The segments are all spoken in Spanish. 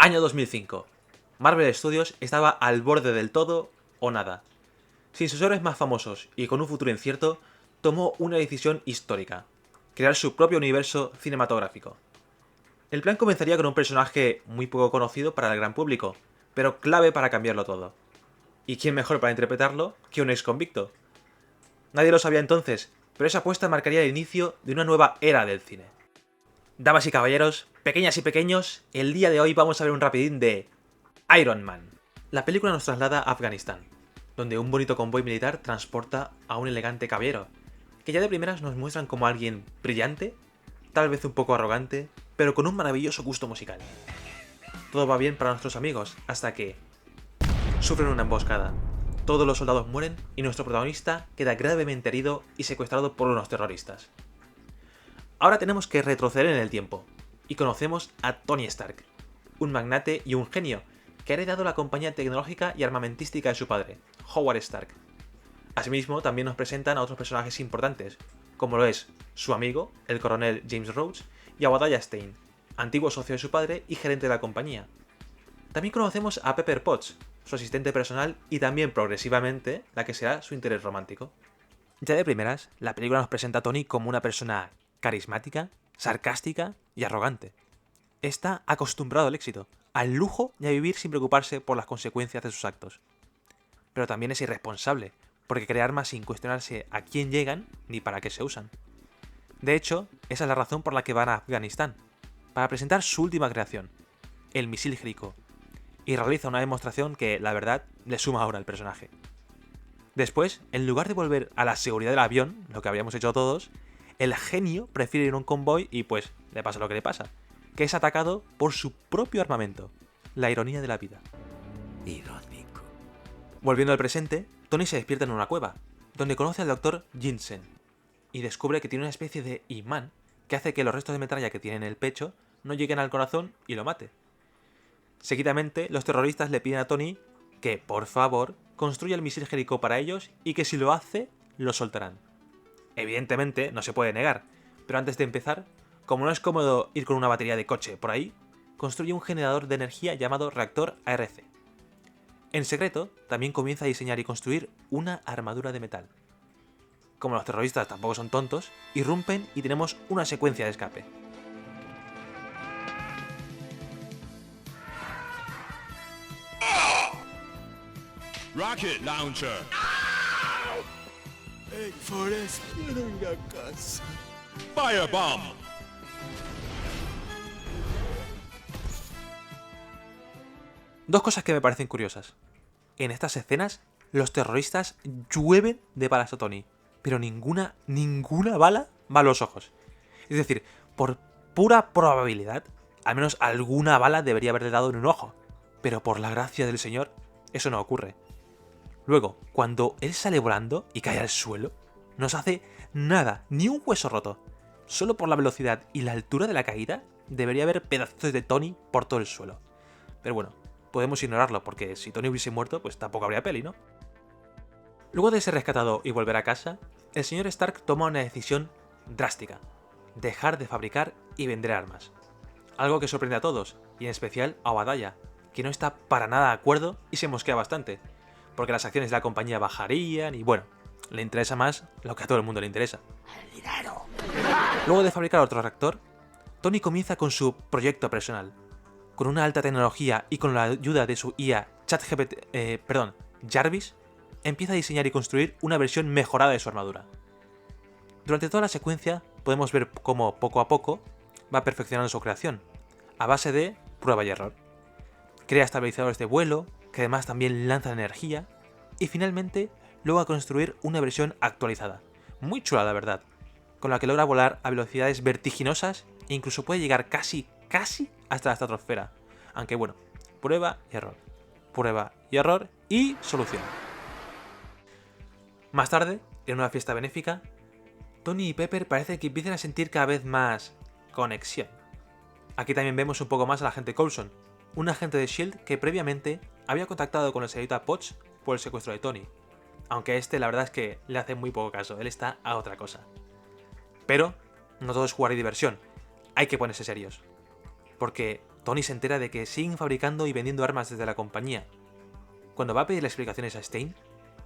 Año 2005. Marvel Studios estaba al borde del todo o nada. Sin sus héroes más famosos y con un futuro incierto, tomó una decisión histórica: crear su propio universo cinematográfico. El plan comenzaría con un personaje muy poco conocido para el gran público, pero clave para cambiarlo todo. ¿Y quién mejor para interpretarlo que un ex convicto? Nadie lo sabía entonces, pero esa apuesta marcaría el inicio de una nueva era del cine. Damas y caballeros, pequeñas y pequeños, el día de hoy vamos a ver un rapidín de Iron Man. La película nos traslada a Afganistán, donde un bonito convoy militar transporta a un elegante caballero, que ya de primeras nos muestran como alguien brillante, tal vez un poco arrogante, pero con un maravilloso gusto musical. Todo va bien para nuestros amigos, hasta que sufren una emboscada. Todos los soldados mueren y nuestro protagonista queda gravemente herido y secuestrado por unos terroristas. Ahora tenemos que retroceder en el tiempo, y conocemos a Tony Stark, un magnate y un genio que ha heredado la compañía tecnológica y armamentística de su padre, Howard Stark. Asimismo, también nos presentan a otros personajes importantes, como lo es su amigo, el coronel James Rhodes, y a Obadiah Stane, antiguo socio de su padre y gerente de la compañía. También conocemos a Pepper Potts, su asistente personal y también progresivamente la que será su interés romántico. Ya de primeras, la película nos presenta a Tony como una persona carismática, sarcástica y arrogante. Está acostumbrado al éxito, al lujo y a vivir sin preocuparse por las consecuencias de sus actos. Pero también es irresponsable, porque crea armas sin cuestionarse a quién llegan ni para qué se usan. De hecho, esa es la razón por la que van a Afganistán, para presentar su última creación, el misil Jericho, y realiza una demostración que, la verdad, le suma ahora al personaje. Después, en lugar de volver a la seguridad del avión, lo que habríamos hecho todos, el genio prefiere ir a un convoy y pues le pasa lo que le pasa, que es atacado por su propio armamento. La ironía de la vida. Irónico. Volviendo al presente, Tony se despierta en una cueva, donde conoce al Dr. Jensen, y descubre que tiene una especie de imán que hace que los restos de metralla que tiene en el pecho no lleguen al corazón y lo mate. Seguidamente, los terroristas le piden a Tony que, por favor, construya el misil Jericho para ellos y que si lo hace, lo soltarán. Evidentemente, no se puede negar, pero antes de empezar, como no es cómodo ir con una batería de coche por ahí, construye un generador de energía llamado reactor ARC. En secreto, también comienza a diseñar y construir una armadura de metal. Como los terroristas tampoco son tontos, irrumpen y tenemos una secuencia de escape. Rocket launcher. Hey, Forrest, quiero ir a casa. Firebomb. Dos cosas que me parecen curiosas. En estas escenas, los terroristas llueven de balas a Tony, pero ninguna bala va a los ojos. Es decir, por pura probabilidad, al menos alguna bala debería haberle dado en un ojo, pero por la gracia del Señor, eso no ocurre. Luego, cuando él sale volando y cae al suelo, no se hace nada, ni un hueso roto. Solo por la velocidad y la altura de la caída, debería haber pedazos de Tony por todo el suelo. Pero bueno, podemos ignorarlo, porque si Tony hubiese muerto, pues tampoco habría peli, ¿no? Luego de ser rescatado y volver a casa, el señor Stark toma una decisión drástica: dejar de fabricar y vender armas. Algo que sorprende a todos, y en especial a Obadiah, que no está para nada de acuerdo y se mosquea bastante, porque las acciones de la compañía bajarían y bueno, le interesa más lo que a todo el mundo le interesa. Luego de fabricar otro reactor, Tony comienza con su proyecto personal. Con una alta tecnología y con la ayuda de su IA Jarvis, empieza a diseñar y construir una versión mejorada de su armadura. Durante toda la secuencia podemos ver cómo poco a poco va perfeccionando su creación, a base de prueba y error. Crea estabilizadores de vuelo, que además también lanzan energía, y finalmente logra construir una versión actualizada, muy chula la verdad, con la que logra volar a velocidades vertiginosas e incluso puede llegar casi hasta la estratosfera. Aunque bueno, prueba y error y solución. Más tarde, en una fiesta benéfica, Tony y Pepper parece que empiezan a sentir cada vez más conexión. Aquí también vemos un poco más al agente Coulson, un agente de S.H.I.E.L.D. que previamente había contactado con la señorita Potts por el secuestro de Tony. Aunque a este la verdad es que le hace muy poco caso, él está a otra cosa. Pero no todo es jugar y diversión, hay que ponerse serios. Porque Tony se entera de que siguen fabricando y vendiendo armas desde la compañía. Cuando va a pedirle explicaciones a Stein,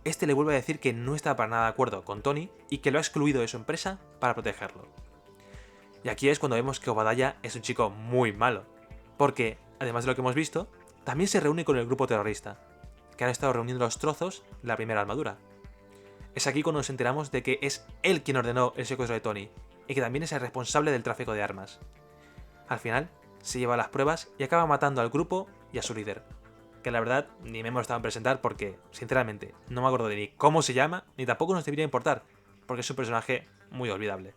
este le vuelve a decir que no está para nada de acuerdo con Tony y que lo ha excluido de su empresa para protegerlo. Y aquí es cuando vemos que Obadiah es un chico muy malo, porque, además de lo que hemos visto, también se reúne con el grupo terrorista, que han estado reuniendo los trozos de la primera armadura. Es aquí cuando nos enteramos de que es él quien ordenó el secuestro de Tony, y que también es el responsable del tráfico de armas. Al final, se lleva las pruebas y acaba matando al grupo y a su líder, que la verdad ni me hemos estado en presentar porque, sinceramente, no me acuerdo de ni cómo se llama, ni tampoco nos debería importar, porque es un personaje muy olvidable.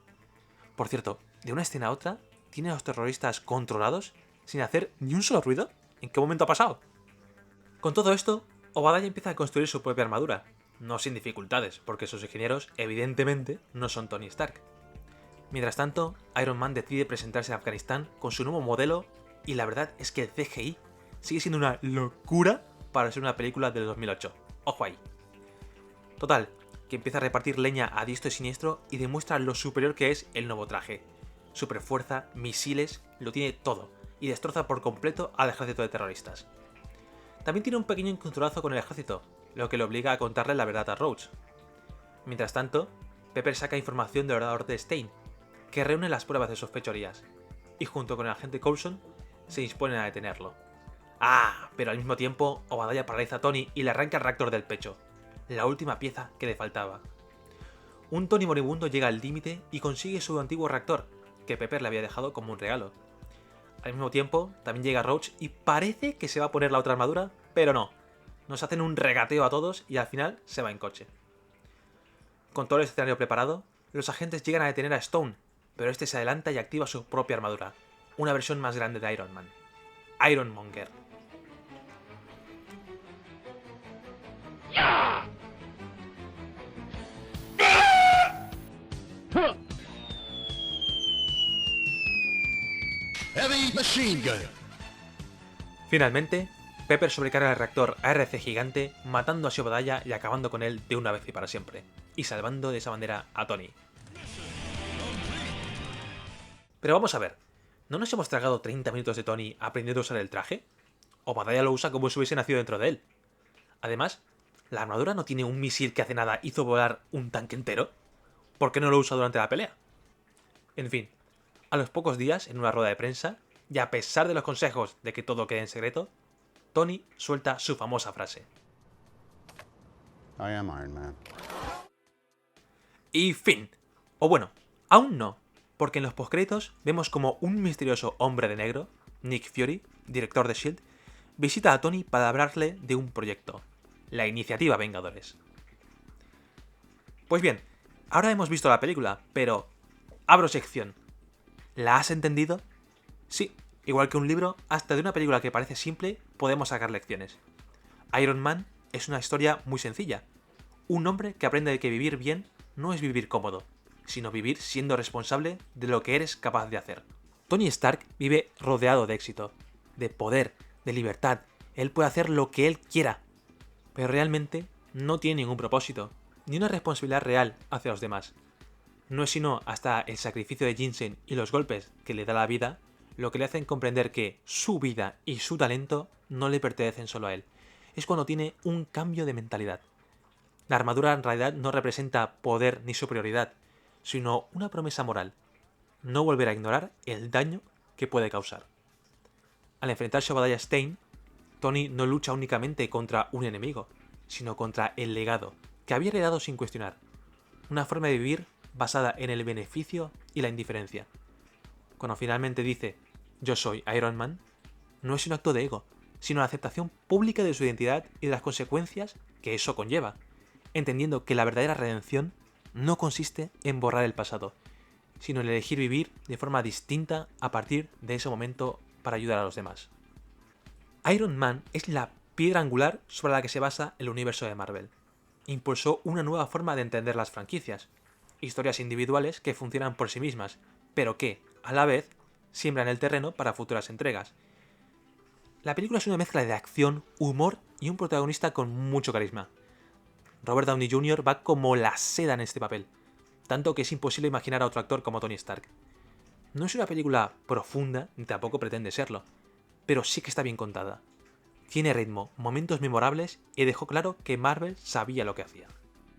Por cierto, de una escena a otra, tiene a los terroristas controlados sin hacer ni un solo ruido. ¿En qué momento ha pasado? Con todo esto, Obadiah empieza a construir su propia armadura, no sin dificultades, porque sus ingenieros evidentemente no son Tony Stark. Mientras tanto, Iron Man decide presentarse a Afganistán con su nuevo modelo y la verdad es que el CGI sigue siendo una locura para ser una película del 2008. Ojo ahí. Total, que empieza a repartir leña a diestro y siniestro y demuestra lo superior que es el nuevo traje. Superfuerza, misiles, lo tiene todo y destroza por completo al ejército de terroristas. También tiene un pequeño encontronazo con el ejército, lo que le obliga a contarle la verdad a Rhodes. Mientras tanto, Pepper saca información del ordenador de Stein, que reúne las pruebas de sus fechorías, y junto con el agente Coulson se disponen a detenerlo. Pero al mismo tiempo, Obadiah paraliza a Tony y le arranca el reactor del pecho, la última pieza que le faltaba. Un Tony moribundo llega al límite y consigue su antiguo reactor, que Pepper le había dejado como un regalo. Al mismo tiempo, también llega Rhodes y parece que se va a poner la otra armadura, pero no. Nos hacen un regateo a todos y al final se va en coche. Con todo el escenario preparado, los agentes llegan a detener a Stone, pero este se adelanta y activa su propia armadura, una versión más grande de Iron Man. Ironmonger. Heavy machine gun. Finalmente, Pepper sobrecarga el reactor ARC gigante, matando a Obadiah y acabando con él de una vez y para siempre, y salvando de esa manera a Tony. Pero vamos a ver, ¿no nos hemos tragado 30 minutos de Tony aprendiendo a usar el traje? Obadiah lo usa como si hubiese nacido dentro de él. Además, ¿la armadura no tiene un misil que hace nada hizo volar un tanque entero? ¿Por qué no lo usa durante la pelea? En fin, a los pocos días, en una rueda de prensa, y a pesar de los consejos de que todo quede en secreto, Tony suelta su famosa frase. I am Iron Man. Y fin. O bueno, aún no, porque en los postcréditos vemos como un misterioso hombre de negro, Nick Fury, director de S.H.I.E.L.D., visita a Tony para hablarle de un proyecto, la Iniciativa Vengadores. Pues bien, ahora hemos visto la película, pero abro sección. ¿La has entendido? Sí, igual que un libro, hasta de una película que parece simple podemos sacar lecciones. Iron Man es una historia muy sencilla. Un hombre que aprende que vivir bien no es vivir cómodo, sino vivir siendo responsable de lo que eres capaz de hacer. Tony Stark vive rodeado de éxito, de poder, de libertad. Él puede hacer lo que él quiera, pero realmente no tiene ningún propósito, ni una responsabilidad real hacia los demás. No es sino hasta el sacrificio de Yinsen y los golpes que le da la vida lo que le hacen comprender que su vida y su talento no le pertenecen solo a él. Es cuando tiene un cambio de mentalidad. La armadura en realidad no representa poder ni superioridad, sino una promesa moral. No volver a ignorar el daño que puede causar. Al enfrentarse a Obadiah Stane, Tony no lucha únicamente contra un enemigo, sino contra el legado, que había heredado sin cuestionar. Una forma de vivir basada en el beneficio y la indiferencia. Cuando finalmente dice, yo soy Iron Man, no es un acto de ego, sino la aceptación pública de su identidad y de las consecuencias que eso conlleva, entendiendo que la verdadera redención no consiste en borrar el pasado, sino en elegir vivir de forma distinta a partir de ese momento para ayudar a los demás. Iron Man es la piedra angular sobre la que se basa el universo de Marvel. Impulsó una nueva forma de entender las franquicias, historias individuales que funcionan por sí mismas, pero que, a la vez, siembran el terreno para futuras entregas. La película es una mezcla de acción, humor y un protagonista con mucho carisma. Robert Downey Jr. va como la seda en este papel, tanto que es imposible imaginar a otro actor como Tony Stark. No es una película profunda, ni tampoco pretende serlo. pero sí que está bien contada. Tiene ritmo, momentos memorables y dejó claro que Marvel sabía lo que hacía.